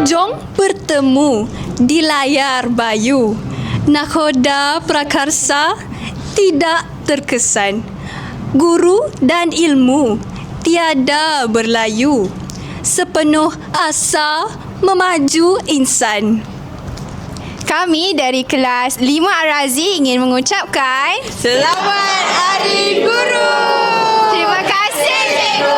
Jom bertemu di layar bayu. Nakhoda prakarsa tidak terkesan. Guru dan ilmu tiada berlayu. Sepenuh asa memaju insan. Kami dari kelas 5 Al-Razi ingin mengucapkan Selamat Hari Guru. terima kasih cikgu.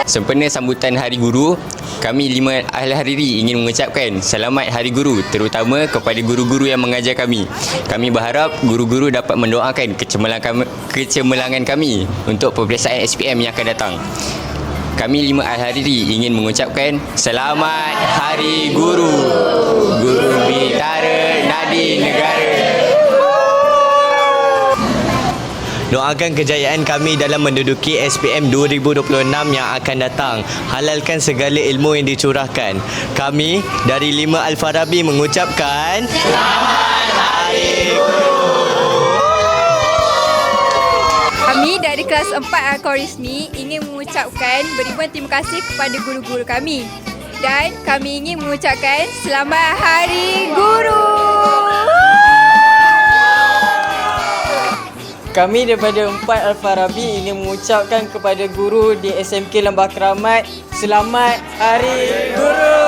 Sempena sambutan Hari Guru, kami 5 Al-Hariri ingin mengucapkan Selamat Hari Guru, terutama kepada guru-guru yang mengajar kami. Kami berharap guru-guru dapat mendoakan kecemerlangan kami untuk peperiksaan SPM yang akan datang. Kami 5 Al-Hariri ingin mengucapkan Selamat Hari Guru. Guru Bitara Nadi Negara. Doakan kejayaan kami dalam menduduki SPM 2026 yang akan datang. Halalkan segala ilmu yang dicurahkan. Kami dari 5 Al-Farabi mengucapkan Selamat Hari Guru. Kami dari kelas 4 Al-Khorismi ingin mengucapkan beribuan terima kasih kepada guru-guru kami. Dan kami ingin mengucapkan Selamat Hari Guru. Kami daripada 4 Al-Farabi ingin mengucapkan kepada guru di SMK Lembah Keramat Selamat Hari Guru.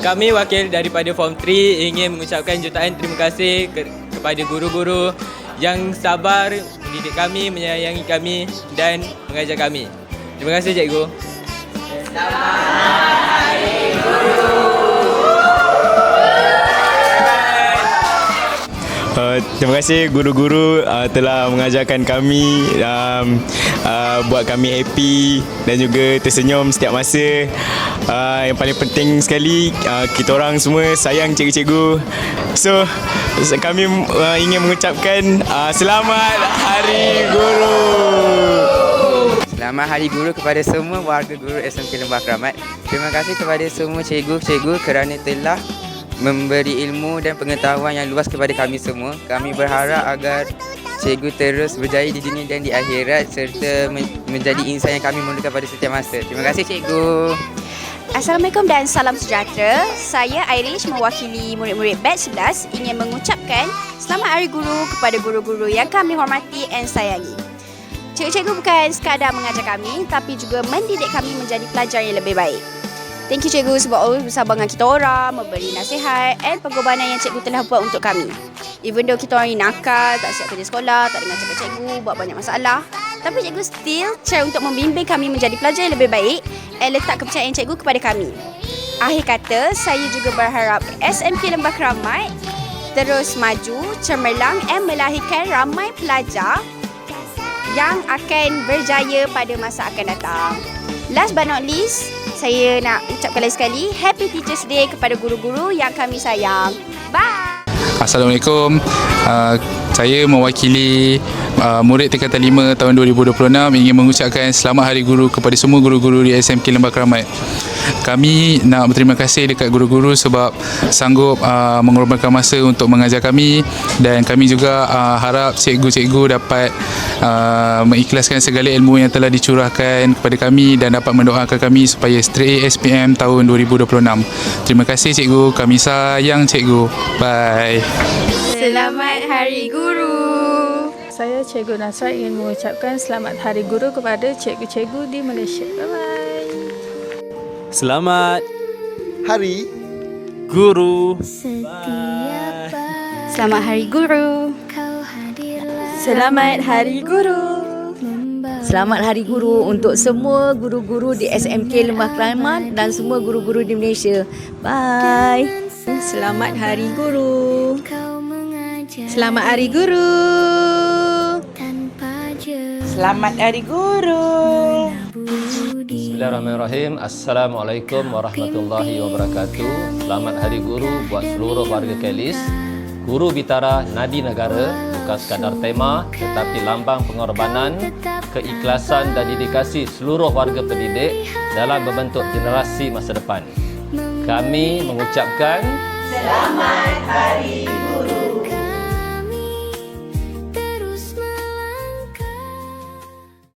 Kami wakil daripada Form 3 ingin mengucapkan jutaan terima kasih kepada guru-guru yang sabar mendidik kami, menyayangi kami dan mengajar kami. Terima kasih cikgu. Selamat Hari Guru. Terima kasih guru-guru telah mengajarkan kami, buat kami happy dan juga tersenyum setiap masa. Yang paling penting sekali, kita orang semua sayang cikgu-cikgu. So, kami ingin mengucapkan Selamat Hari Guru. Selamat Hari Guru kepada semua warga guru SMK Lembah Keramat. Terima kasih kepada semua cikgu-cikgu kerana telah memberi ilmu dan pengetahuan yang luas kepada kami semua. Kami berharap agar cikgu terus berjaya di dunia dan di akhirat serta menjadi insan yang kami mulakan pada setiap masa. Terima kasih cikgu. Assalamualaikum dan salam sejahtera. Saya Irish mewakili murid-murid batch 11 ingin mengucapkan Selamat Hari Guru kepada guru-guru yang kami hormati dan sayangi. Cikgu-cikgu bukan sekadar mengajar kami tapi juga mendidik kami menjadi pelajar yang lebih baik. Thank you cikgu sebab always bersabar dengan kita orang, memberi nasihat dan pengorbanan yang cikgu telah buat untuk kami. Even though kita orang ni nakal, tak siap kerja sekolah, tak dengar cakap cikgu, buat banyak masalah, tapi cikgu still try untuk membimbing kami menjadi pelajar yang lebih baik dan letak kepercayaan cikgu kepada kami. Akhir kata, saya juga berharap SMK Lembah Keramat terus maju, cemerlang dan melahirkan ramai pelajar yang akan berjaya pada masa akan datang. Last but not least, saya nak ucapkan lagi sekali Happy Teachers Day kepada guru-guru yang kami sayang. Bye! Assalamualaikum. Saya mewakili murid tingkatan 5 tahun 2026 ingin mengucapkan Selamat Hari Guru kepada semua guru-guru di SMK Lembah Keramat. Kami nak berterima kasih dekat guru-guru sebab sanggup mengorbankan masa untuk mengajar kami dan kami juga harap cikgu-cikgu dapat mengikhlaskan segala ilmu yang telah dicurahkan kepada kami dan dapat mendoakan kami supaya straight A SPM tahun 2026. Terima kasih cikgu, kami sayang cikgu. Bye. Selamat Hari Guru. Saya Cikgu Nasra ingin mengucapkan Selamat Hari Guru kepada cikgu-cikgu di Malaysia. Bye-bye. Selamat Hari Guru. Selamat Hari Guru. Selamat Hari Guru. Selamat Hari Guru untuk semua guru-guru di SMK Lembah Keramat dan semua guru-guru di Malaysia. Bye. Selamat Hari Guru. Selamat Hari Guru. Selamat Hari Guru. Bismillahirrahmanirrahim. Assalamualaikum warahmatullahi wabarakatuh. Selamat Hari Guru buat seluruh warga Kelis. Guru Bitara Nadi Negara bukan sekadar tema tetapi lambang pengorbanan, keikhlasan dan dedikasi seluruh warga pendidik dalam membentuk generasi masa depan. Kami mengucapkan Selamat Hari Guru.